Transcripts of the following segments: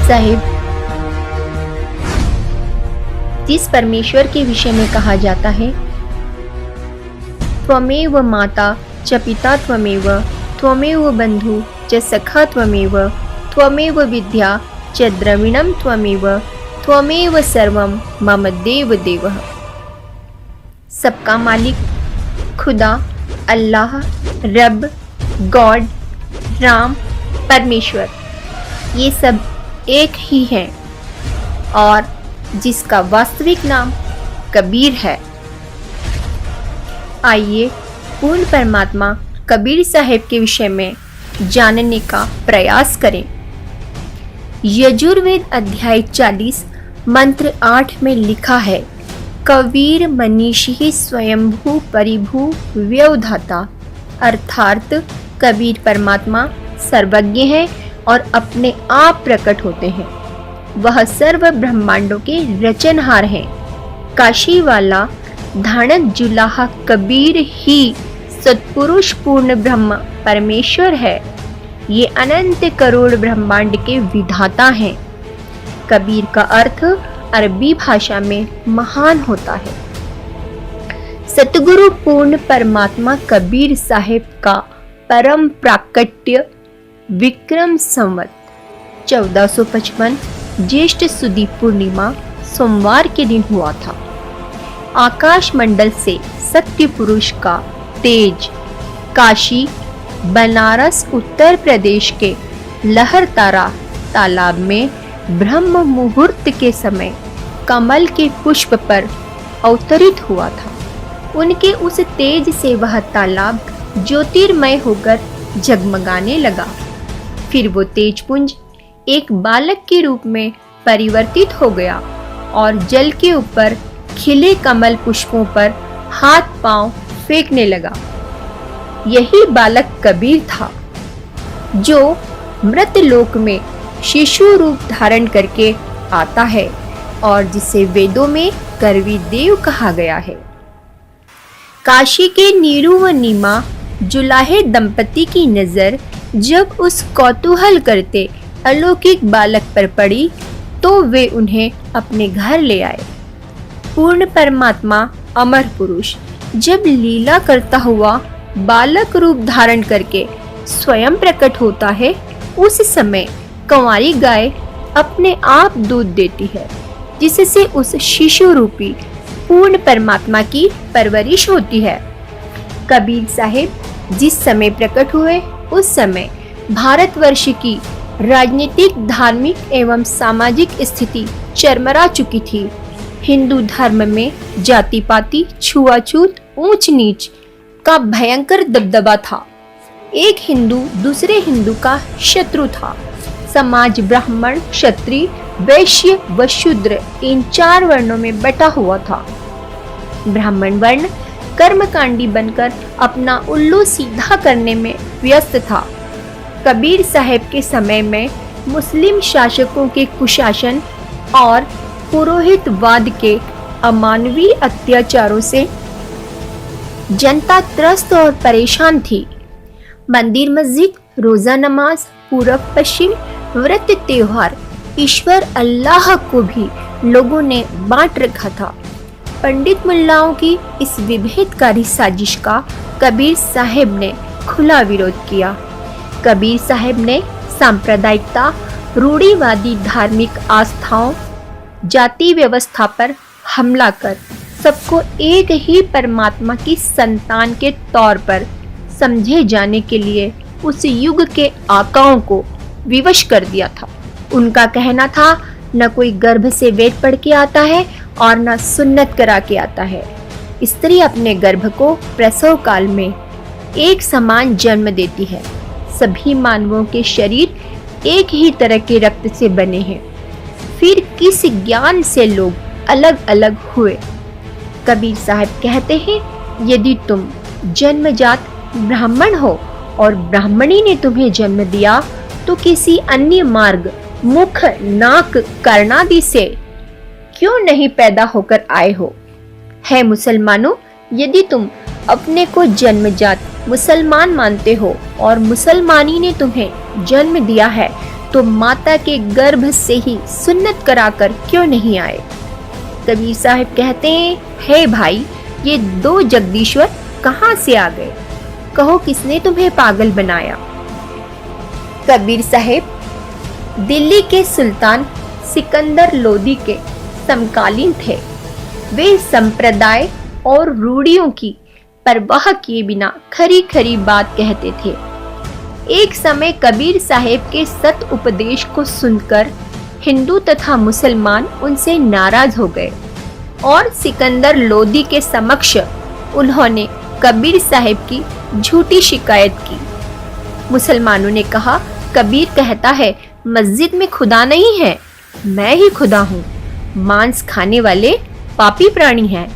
साहिब, जिस परमेश्वर के विषय में कहा जाता है, त्वमेव माता च पिता त्वमेव, त्वमेव बंधु च सखा त्वमेव, त्वमेव विद्या च द्रविणम त्वमेव, त्वमेव सर्वम मम देव देवः। सबका मालिक, खुदा, अल्लाह, रब, गॉड, राम, परमेश्वर, ये सब एक ही हैं और जिसका वास्तविक नाम कबीर है। आइए पूर्ण परमात्मा कबीर साहिब के विषय में जानने का प्रयास करें। यजुर्वेद अध्याय 40 मंत्र 8 में लिखा है, कबीर मनीषी स्वयंभू परिभू व्यवधाता, अर्थात कबीर परमात्मा सर्वज्ञ है और अपने आप प्रकट होते हैं। वह सर्व ब्रह्मांडों के रचनहार हैं। काशी वाला धानक जुलाहा कबीर ही सत्पुरुष पूर्ण ब्रह्म परमेश्वर है। ये अनंत करोड़ ब्रह्मांड के विधाता हैं। कबीर का अर्थ अरबी भाषा में महान होता है। सतगुरु पूर्ण परमात्मा कबीर साहिब का परम प्राकट्य विक्रम संवत 1455 ज्येष्ठ सुदी पूर्णिमा सोमवार के दिन हुआ था। आकाश मंडल से सत्य पुरुष का तेज काशी, बनारस, उत्तर प्रदेश के लहरतारा तालाब में ब्रह्म मुहूर्त के समय कमल के पुष्प पर अवतरित हुआ था। उनके उस तेज से वह तालाब ज्योतिर्मय होकर जगमगाने लगा। फिर वो तेजपुंज एक बालक के रूप में परिवर्तित हो गया और जल के ऊपर खिले कमल पुष्पों पर हाथ पांव फेंकने लगा। यही बालक कबीर था, जो मृत लोक में शिशु रूप धारण करके आता है और जिसे वेदों में करवी देव कहा गया है। काशी के नीरू व नीमा जुलाहे दंपति की नजर जब उस कौतूहल करते अलौकिक बालक पर पड़ी तो वे उन्हें अपने घर ले आए। पूर्ण परमात्मा अमर पुरुष जब लीला करता हुआ बालक रूप धारण करके स्वयं प्रकट होता है, उस समय कंवारी गाय अपने आप दूध देती है, जिससे उस शिशु रूपी पूर्ण परमात्मा की परवरिश होती है। कबीर साहिब जिस समय प्रकट हुए, उस समय भारतवर्ष की राजनीतिक, धार्मिक एवं सामाजिक स्थिति चरमरा चुकी थी। हिंदू धर्म में जाति पाति, छुआछूत, ऊंच नीच का भयंकर दबदबा था। एक हिंदू दूसरे हिंदू का शत्रु था। समाज ब्राह्मण, क्षत्रिय, वैश्य व शूद्र इन 4 वर्णों में बटा हुआ था। ब्राह्मण वर्ण कर्मकांडी बनकर अपना उल्लू सीधा करने में व्यस्त था। कबीर साहिब के समय में मुस्लिम शासकों के कुशासन और पुरोहितवाद के अमानवीय अत्याचारों से जनता त्रस्त और परेशान थी। मंदिर मस्जिद, रोजा नमाज, पूरब पश्चिम, व्रत त्योहार, ईश्वर अल्लाह को भी लोगों ने बांट रखा था। पंडित मुल्लाओं की इस विभेदकारी साजिश का कबीर साहिब ने खुला विरोध किया। कबीर साहिब ने सांप्रदायिकता, रूढ़िवादी धार्मिक आस्थाओं, जाति व्यवस्था पर हमला कर सबको एक ही परमात्मा की संतान के तौर पर समझे जाने के लिए उस युग के आकाओं को विवश कर दिया था। उनका कहना था, न कोई गर्भ से वेद पढ़ के आता है और न सुन्नत करा के आता है। स्त्री अपने गर्भ को प्रसव काल में एक समान जन्म देती है। सभी मानवों के शरीर एक ही तरह के रक्त से बने हैं। फिर किस ज्ञान से लोग अलग अलग हुए? कबीर साहब कहते हैं, यदि तुम जन्मजात ब्राह्मण हो और ब्राह्मणी ने तुम्हें जन्म दिया तो किसी अन्य मार्ग, मुख, नाक, कर्णादि से क्यों नहीं पैदा होकर आए हो? है मुसलमानों, यदि तुम अपने को जन्मजात मुसलमान मानते हो और मुसलमानी ने तुम्हें जन्म दिया है, तो माता के गर्भ से ही सुन्नत कराकर क्यों नहीं आए? कबीर साहब कहते हैं, हे भाई, ये दो जगदीश्वर कहाँ से आ गए? कहो किसने तुम्हें पागल बनाया? कबीर साहब दिल्ली के सुल्तान सिकंदर लोदी के समकालीन थे। वे संप्रदाय और रूढ़ियों की परवाह किए बिना खरी खरी बात कहते थे। एक समय कबीर साहब के सत उपदेश को सुनकर हिंदू तथा मुसलमान उनसे नाराज हो गए और सिकंदर लोदी के समक्ष उन्होंने कबीर साहब की झूठी शिकायत की। मुसलमानों ने कहा, कबीर कहता है मस्जिद में खुदा नहीं है, मैं ही खुदा हूँ। मांस खाने वाले पापी प्राणी हैं।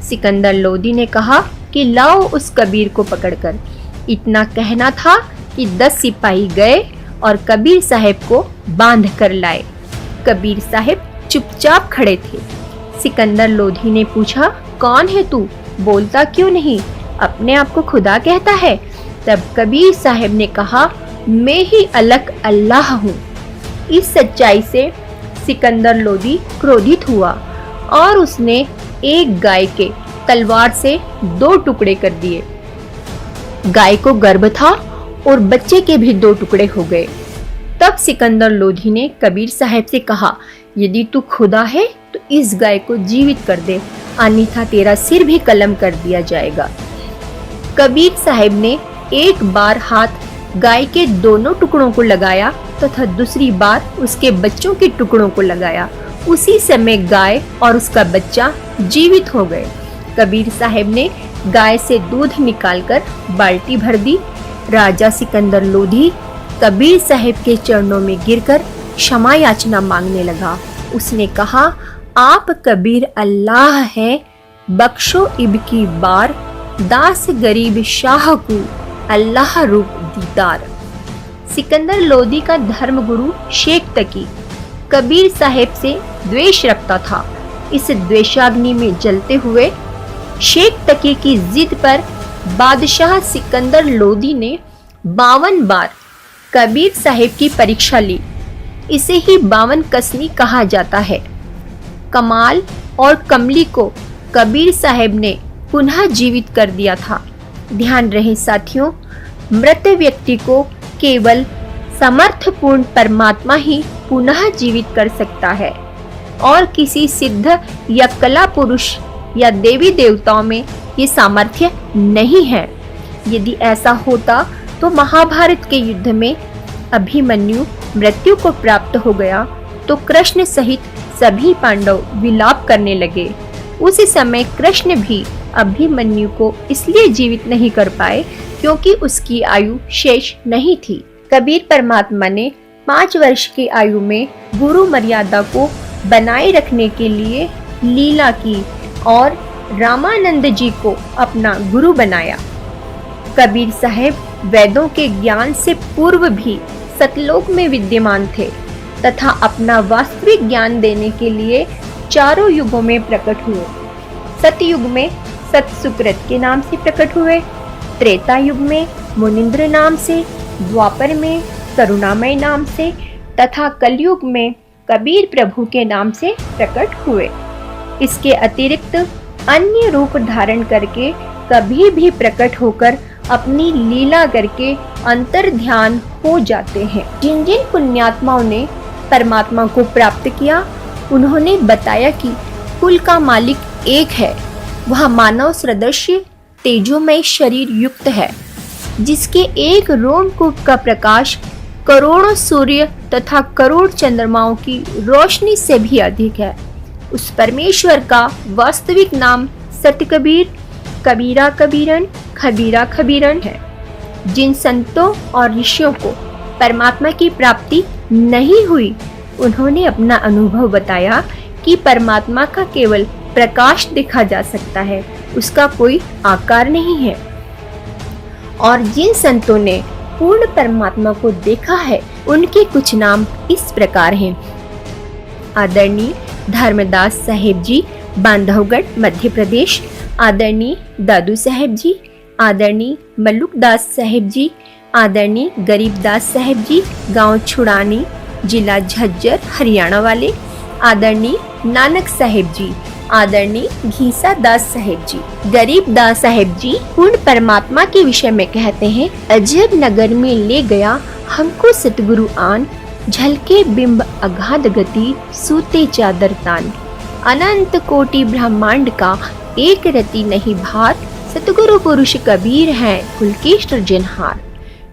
सिकंदर लोदी ने कहा कि लाओ उस कबीर को पकड़कर। इतना कहना था कि 10 सिपाही गए और कबीर साहब को बांध कर लाए। कबीर साहब चुपचाप खड़े थे। सिकंदर लोधी ने पूछा, कौन है तू, बोलता क्यों नहीं, अपने आप को खुदा कहता है? तब कबीर साहब ने कहा, मैं ही अलग अल्लाह हूँ। इस सच्चाई से सिकंदर लोदी क्रोधित हुआ और उसने एक गाय के तलवार से 2 टुकड़े कर दिए। गाय को गर्भ था और बच्चे के भी 2 टुकड़े हो गए। तब सिकंदर लोधी ने कबीर साहब से कहा, यदि तू खुदा है तो इस गाय को जीवित कर दे, अन्यथा तेरा सिर भी कलम कर दिया जाएगा। कबीर साहब ने एक बार हाथ गाय के दोनों टुकड़ों को लगाया तथा दूसरी बार उसके बच्चों के टुकड़ों को लगाया। उसी समय गाय और उसका बच्चा जीवित हो गए। कबीर साहब ने गाय से दूध निकालकर बाल्टी भर दी। राजा सिकंदर लोधी कबीर साहब के चरणों में गिरकर क्षमा याचना मांगने लगा। उसने कहा, आप कबीर अल्लाह है, बख्शो इब की बार, दास गरीब शाह को अल्लाह रूप दीदार। सिकंदर लोदी का धर्मगुरु शेख तकी कबीर साहब से द्वेष रखता था। इस द्वेषाग्नि में जलते हुए शेख तकी की जिद पर बादशाह सिकंदर लोदी ने 52 बार कबीर साहब की परीक्षा ली। इसे ही 52 कसनी कहा जाता है। कमाल और कमली को कबीर साहब ने पुनः जीवित कर दिया था। ध्यान रहे साथियों, मृत व्यक्ति को केवल समर्थपूर्ण परमात्मा ही पुनः जीवित कर सकता है और किसी सिद्ध या कला पुरुष या देवी देवताओं में ये सामर्थ्य नहीं है। यदि ऐसा होता तो महाभारत के युद्ध में अभिमन्यु मृत्यु को प्राप्त हो गया तो कृष्ण सहित सभी पांडव विलाप करने लगे। उस समय कृष्ण भी अभिमन्यु को इसलिए जीवित नहीं कर पाए क्योंकि उसकी आयु शेष नहीं थी। कबीर परमात्मा ने 5 वर्ष की आयु में गुरु मर्यादा को बनाए रखने के लिए लीला की और रामानंद जी को अपना गुरु बनाया। कबीर साहब वेदों के ज्ञान से पूर्व भी सतलोक में विद्यमान थे तथा अपना वास्तविक ज्ञान देने के लिए चारों युगों में प्रकट हुए। सतयुग में सतसुकृत के नाम से प्रकट हुए, त्रेता युग में मुनिंद्र नाम से, द्वापर में करुणामय नाम से तथा कलयुग में कबीर प्रभु के नाम से प्रकट हुए। इसके अतिरिक्त अन्य रूप धारण करके कभी भी प्रकट होकर अपनी लीला करके अंतर ध्यान हो जाते हैं। जिन जिन पुण्यात्माओं ने परमात्मा को प्राप्त किया, उन्होंने बताया कि कुल का मालिक एक है। वह मानव सदृश्य तेजोमय शरीर युक्त है, जिसके एक रोमकूप का प्रकाश करोड़ों सूर्य तथा करोड़ चंद्रमाओं की रोशनी से भी अधिक है। उस परमेश्वर का वास्तविक नाम सतकबीर, कबीरा कबीरन, खबीरा खबीरन है। जिन संतों और ऋषियों को परमात्मा की प्राप्ति नहीं हुई, उन्होंने अपना अनुभव बताया कि परमात्मा का केवल प्रकाश देखा जा सकता है, उसका कोई आकार नहीं है। और जिन संतों ने पूर्ण परमात्मा को देखा है, उनके कुछ नाम इस प्रकार हैं। आदरणीय धर्मदास साहेब जी, बांधवगढ़, मध्य प्रदेश। आदरणीय दादू साहेब जी, आदरणीय मल्लुकदास साहेब जी, आदरणीय गरीबदास साहेब जी, गांव छुड़ानी, जिला झज्जर हरियाणा वाले आदरणीय नानक साहेब जी, आदरणीय घीसा दास साहेब जी, गरीब दास साहेब जी पूर्ण परमात्मा के विषय में कहते हैं, अजब नगर में ले गया हमको सतगुरु आन, झलके बिंब अगाध गति सूते चादर तान। अनंत कोटि ब्रह्मांड का एक रति नहीं भार, सतगुरु पुरुष कबीर हैं कुल के सृजनहार।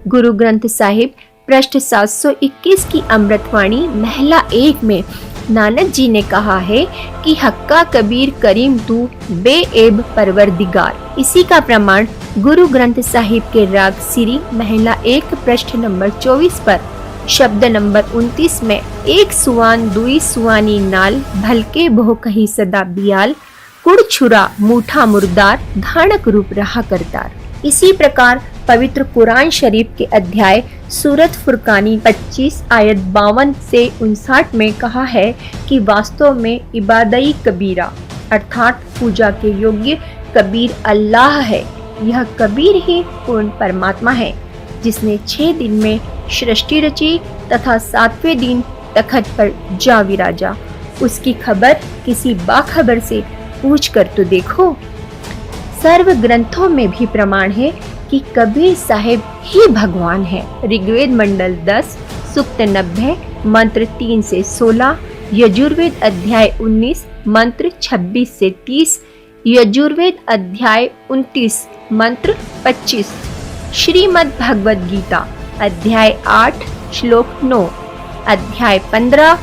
गुरु ग्रंथ साहिब पृष्ठ 721 की अमृतवाणी महिला 1 में नानक जी ने कहा है कि हक्का कबीर करीम तू बेएब परवरदिगार। इसी का प्रमाण गुरु ग्रंथ साहिब के राग सिरी महिला 1 पृष्ठ नंबर 24 पर शब्द नंबर 29 में एक सुवान दुई सुवानी नाल, भलके बहु कही सदा बियाल, कुड़ छुरा मूठा मुर्दार, धानक रूप रहा करतार। इसी प्रकार पवित्र कुरान शरीफ के अध्याय सूरत फुरकानी 25 आयत 52 से 59 में कहा है कि वास्तव में इबादई कबीरा अर्थात पूजा के योग्य कबीर अल्लाह है। यह कबीर ही पूर्ण परमात्मा है जिसने 6 दिन में सृष्टि रची तथा 7वें दिन तखत पर जा विराजा। उसकी खबर किसी बाखबर से पूछ कर तो देखो। सर्व ग्रंथों में भी प्रमाण है कि कबीर साहिब ही भगवान है। ऋग्वेद मंडल 10 सूक्त 90 मंत्र 3 से 16, यजुर्वेद अध्याय 19 मंत्र 26 से 30, यजुर्वेद अध्याय 29 मंत्र 25, श्रीमद् भगवद गीता अध्याय 8 श्लोक 9, अध्याय 15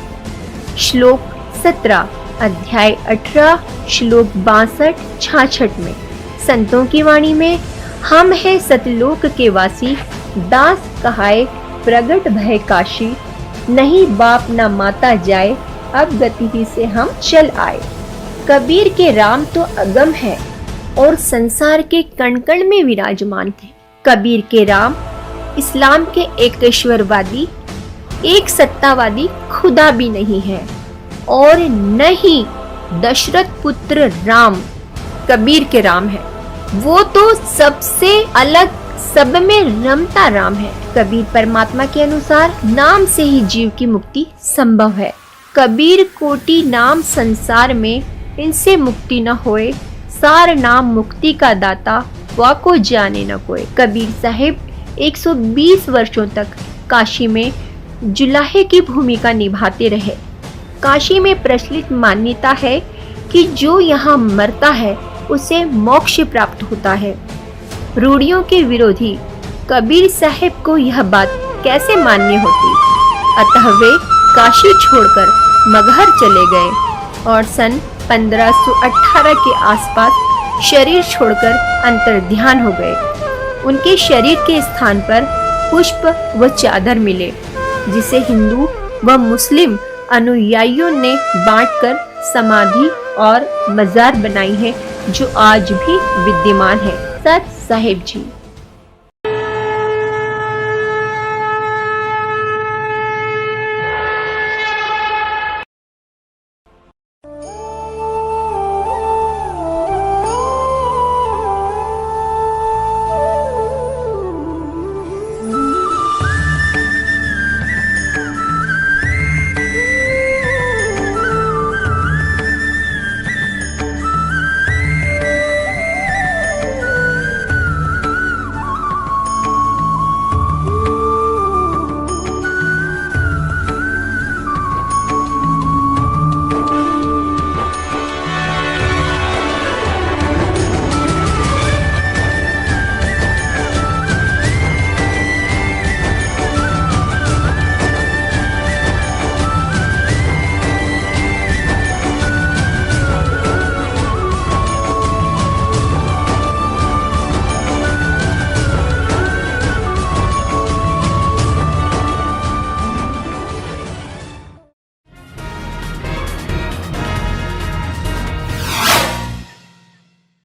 श्लोक 17, अध्याय 18 श्लोक 62-66 में। संतों की वाणी में हम है सतलोक के वासी, दास कहाए प्रगट भय काशी, नहीं बाप न माता जाए, अब गति ही से हम चल आए। कबीर के राम तो अगम है और संसार के कण कण में विराजमान थे। कबीर के राम इस्लाम के एकेश्वरवादी, एक सत्तावादी खुदा भी नहीं है और न ही दशरथ पुत्र राम कबीर के राम है। वो तो सबसे अलग, सब में रमता राम है। कबीर परमात्मा के अनुसार नाम से ही जीव की मुक्ति संभव है। कबीर कोटि नाम संसार में, इनसे मुक्ति न होए, सार नाम मुक्ति का दाता, वाको जाने न कोई। कबीर साहिब 120 वर्षों तक काशी में जुलाहे की भूमिका निभाते रहे। काशी में प्रचलित मान्यता है कि जो यहाँ मरता है उसे मोक्ष प्राप्त होता है। रूढ़ियों के विरोधी कबीर साहिब को यह बात कैसे मान्य होती, अतः वे काशी छोड़कर मगहर चले गए और सन 1518 के आसपास शरीर छोड़कर अंतर्ध्यान हो गए। उनके शरीर के स्थान पर पुष्प व चादर मिले, जिसे हिंदू व मुस्लिम अनुयायियों ने बांटकर समाधि और मजार बनाई है, जो आज भी विद्यमान है। सत साहिब जी।